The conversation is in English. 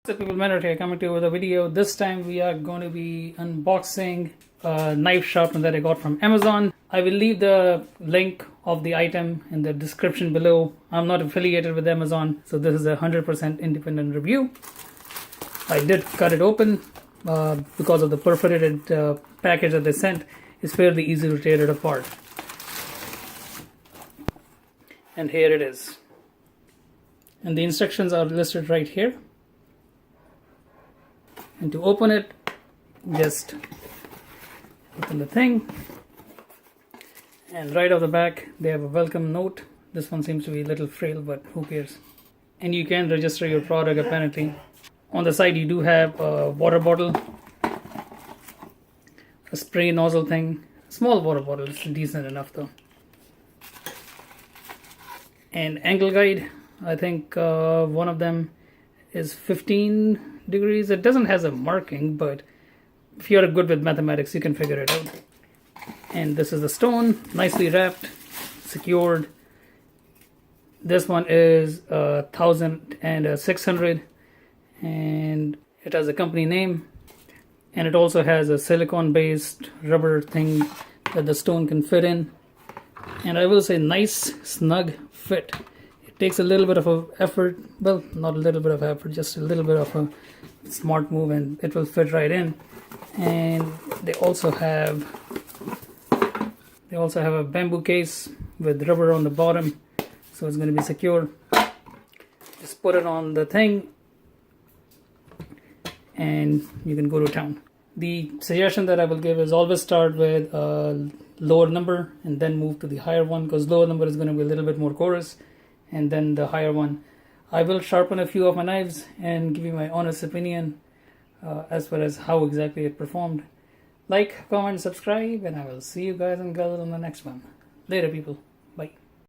What's up people, ManRat here coming to you with a video. This time we are going to be unboxing a knife sharpener that I got from Amazon. I will leave the link of the item in the description below. I'm not affiliated with Amazon, so this is a 100% independent review. I did cut it open because of the perforated package that they sent. It's fairly easy to tear it apart. And here it is. And the instructions are listed right here. And to open it, just open the thing, and right off the back they have a welcome note. This one seems to be a little frail, but who cares. And you can register your product apparently. On the side you do have a water bottle, a spray nozzle thing, small water bottle, it's decent enough though. And angle guide, I think one of them is 15 degrees. It doesn't have a marking, but if you're good with mathematics you can figure it out. And this is the stone, nicely wrapped, secured. This one is 1600 and it has a company name, and it also has a silicone based rubber thing that the stone can fit in. And I will say nice snug fit. Takes a little bit of a effort, well, not a little bit of effort, just a little bit of a smart move, and it will fit right in. And they also have a bamboo case with rubber on the bottom, so it's going to be secure. Just put it on the thing and you can go to town. The suggestion that I will give is always start with a lower number and then move to the higher one, because lower number is going to be a little bit more porous, and then the higher one. I will sharpen a few of my knives and give you my honest opinion as far as how exactly it performed. Like, comment, subscribe, and I will see you guys and girls on the next one. Later people.